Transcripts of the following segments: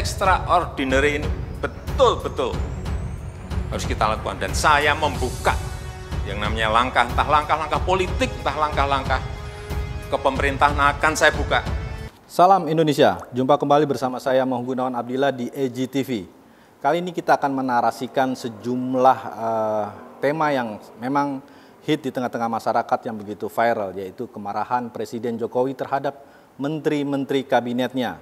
extraordinary ini betul-betul harus kita lakukan. Dan saya membuka yang namanya langkah, entah langkah-langkah politik, entah langkah-langkah kepemerintahan akan saya buka. Salam Indonesia, jumpa kembali bersama saya Moh Gunawan Abdillah di EGTV. Kali ini kita akan menarasikan sejumlah tema yang memang hit di tengah-tengah masyarakat yang begitu viral, yaitu kemarahan Presiden Jokowi terhadap menteri-menteri kabinetnya.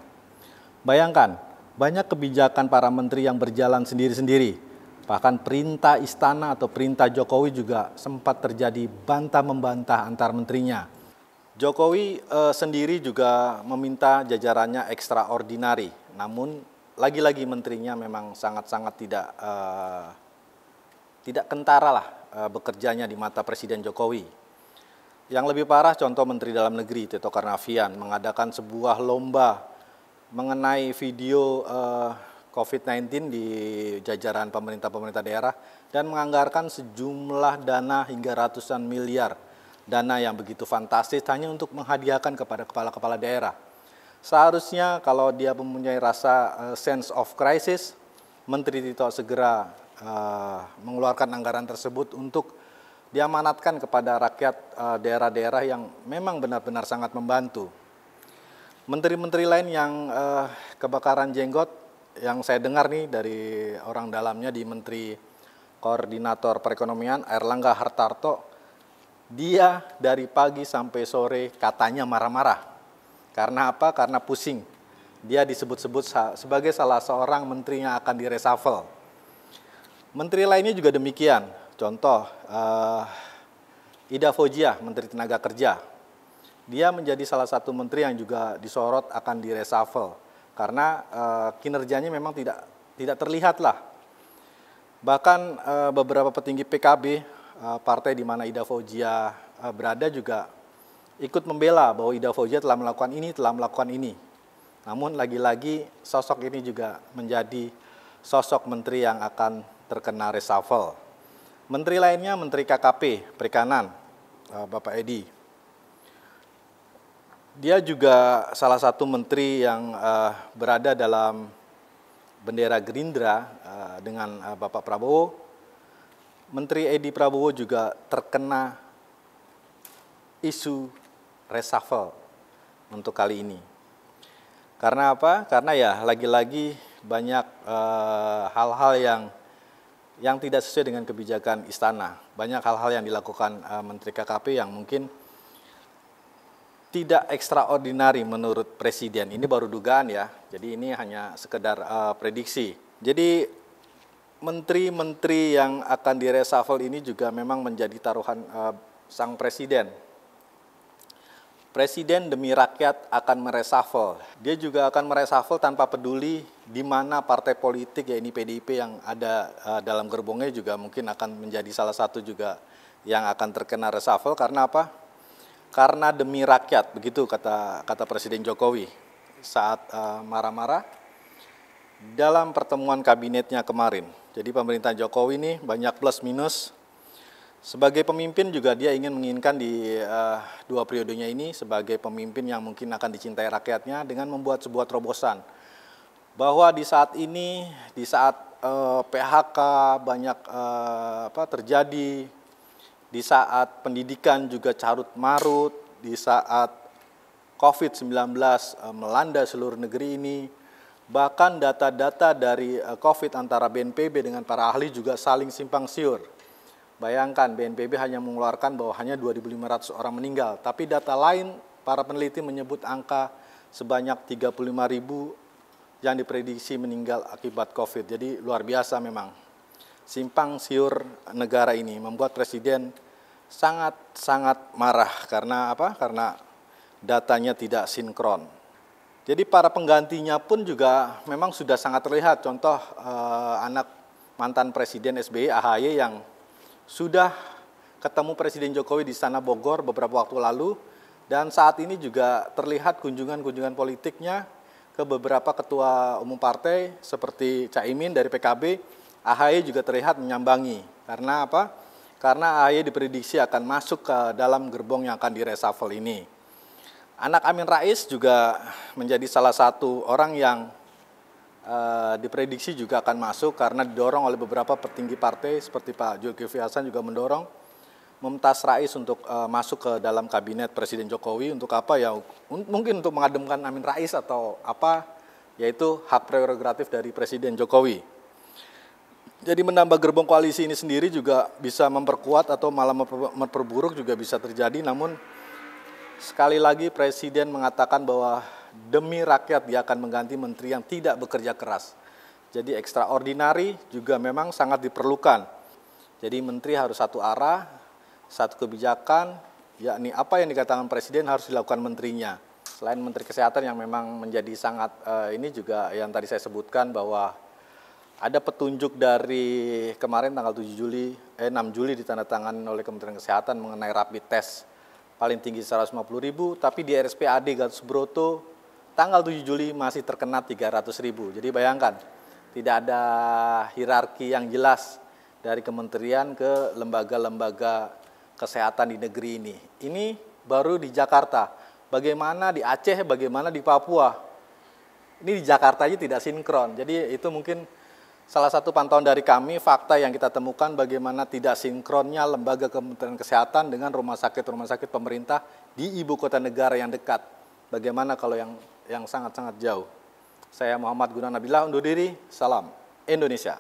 Bayangkan, banyak kebijakan para menteri yang berjalan sendiri-sendiri. Bahkan perintah istana atau perintah Jokowi juga sempat terjadi bantah-membantah antar menterinya. Jokowi sendiri juga meminta jajarannya extraordinary, namun lagi-lagi menterinya memang sangat-sangat tidak kentara lah bekerjanya di mata Presiden Jokowi. Yang lebih parah contoh Menteri Dalam Negeri Tito Karnavian mengadakan sebuah lomba mengenai video COVID-19 di jajaran pemerintah daerah dan menganggarkan sejumlah dana hingga ratusan miliar. Dana yang begitu fantastis hanya untuk menghadiahkan kepada kepala-kepala daerah. Seharusnya kalau dia mempunyai rasa sense of crisis, Menteri Tito segera mengeluarkan anggaran tersebut untuk diamanatkan kepada rakyat daerah-daerah yang memang benar-benar sangat membantu. Menteri-menteri lain yang kebakaran jenggot, yang saya dengar nih dari orang dalamnya di Menteri Koordinator Perekonomian Airlangga Hartarto, dia dari pagi sampai sore katanya marah-marah. Karena apa? Karena pusing. Dia disebut-sebut sebagai salah seorang menteri yang akan direshuffle. Menteri lainnya juga demikian. Contoh, Ida Fauzia, Menteri Tenaga Kerja. Dia menjadi salah satu menteri yang juga disorot akan direshuffle. Karena kinerjanya memang tidak terlihat lah. Bahkan beberapa petinggi PKB, partai di mana Ida Fauzia berada juga ikut membela bahwa Ida Fauzia telah melakukan ini. Namun lagi-lagi sosok ini juga menjadi sosok menteri yang akan terkena reshuffle. Menteri lainnya Menteri KKP, Perikanan, Bapak Edi. Dia juga salah satu menteri yang berada dalam bendera Gerindra dengan Bapak Prabowo. Menteri Edi Prabowo juga terkena isu reshuffle untuk kali ini. Karena apa? Karena ya lagi-lagi banyak hal-hal yang tidak sesuai dengan kebijakan istana. Banyak hal-hal yang dilakukan Menteri KKP yang mungkin tidak extraordinary menurut Presiden. Ini baru dugaan ya, jadi ini hanya sekedar prediksi. Jadi menteri-menteri yang akan direshuffle ini juga memang menjadi taruhan sang Presiden. Presiden demi rakyat akan mereshuffle. Dia juga akan mereshuffle tanpa peduli di mana partai politik, ya ini PDIP yang ada dalam gerbongnya juga mungkin akan menjadi salah satu juga yang akan terkena reshuffle. Karena apa? Karena demi rakyat, begitu kata Presiden Jokowi saat marah-marah dalam pertemuan kabinetnya kemarin. Jadi pemerintahan Jokowi ini banyak plus minus. Sebagai pemimpin juga dia menginginkan di 2 periodenya ini sebagai pemimpin yang mungkin akan dicintai rakyatnya dengan membuat sebuah terobosan. Bahwa di saat ini, di saat PHK banyak terjadi, di saat pendidikan juga carut-marut, di saat COVID-19 melanda seluruh negeri ini, bahkan data-data dari COVID antara BNPB dengan para ahli juga saling simpang siur. Bayangkan BNPB hanya mengeluarkan bahwa hanya 2.500 orang meninggal, tapi data lain para peneliti menyebut angka sebanyak 35.000 yang diprediksi meninggal akibat COVID. Jadi luar biasa memang. Simpang siur negara ini membuat Presiden sangat marah. Karena apa? Karena datanya tidak sinkron. Jadi para penggantinya pun juga memang sudah sangat terlihat. Contoh anak mantan Presiden SBY, AHY, yang sudah ketemu Presiden Jokowi di Istana Bogor beberapa waktu lalu. Dan saat ini juga terlihat kunjungan-kunjungan politiknya ke beberapa ketua umum partai seperti Caimin dari PKB. AHY juga terlihat menyambangi. Karena apa? Karena AHY diprediksi akan masuk ke dalam gerbong yang akan direshuffle ini. Anak Amin Rais juga menjadi salah satu orang yang diprediksi juga akan masuk karena didorong oleh beberapa petinggi partai seperti Pak Zulkifli Hasan juga mendorong Mumtaz Rais untuk masuk ke dalam kabinet Presiden Jokowi. Untuk apa ya? Mungkin untuk mengademkan Amin Rais atau apa, yaitu hak prerogatif dari Presiden Jokowi. Jadi menambah gerbong koalisi ini sendiri juga bisa memperkuat atau malah memperburuk juga bisa terjadi. Namun sekali lagi Presiden mengatakan bahwa demi rakyat dia akan mengganti menteri yang tidak bekerja keras. Jadi extraordinary juga memang sangat diperlukan. Jadi menteri harus satu arah, satu kebijakan, yakni apa yang dikatakan Presiden harus dilakukan menterinya. Selain Menteri Kesehatan yang memang menjadi sangat, ini juga yang tadi saya sebutkan bahwa ada petunjuk dari kemarin tanggal 6 Juli ditandatangani oleh Kementerian Kesehatan mengenai rapid test paling tinggi 150.000, tapi di RSPAD Gatot Subroto tanggal 7 Juli masih terkena 300.000. Jadi bayangkan, tidak ada hierarki yang jelas dari kementerian ke lembaga-lembaga kesehatan di negeri ini. Ini baru di Jakarta. Bagaimana di Aceh, bagaimana di Papua. Ini di Jakarta aja tidak sinkron. Jadi itu mungkin salah satu pantauan dari kami, fakta yang kita temukan bagaimana tidak sinkronnya lembaga Kementerian Kesehatan dengan rumah sakit pemerintah di ibu kota negara yang dekat. Bagaimana kalau yang sangat-sangat jauh. Saya Muhammad Gunawan Nabilah undur diri. Salam Indonesia.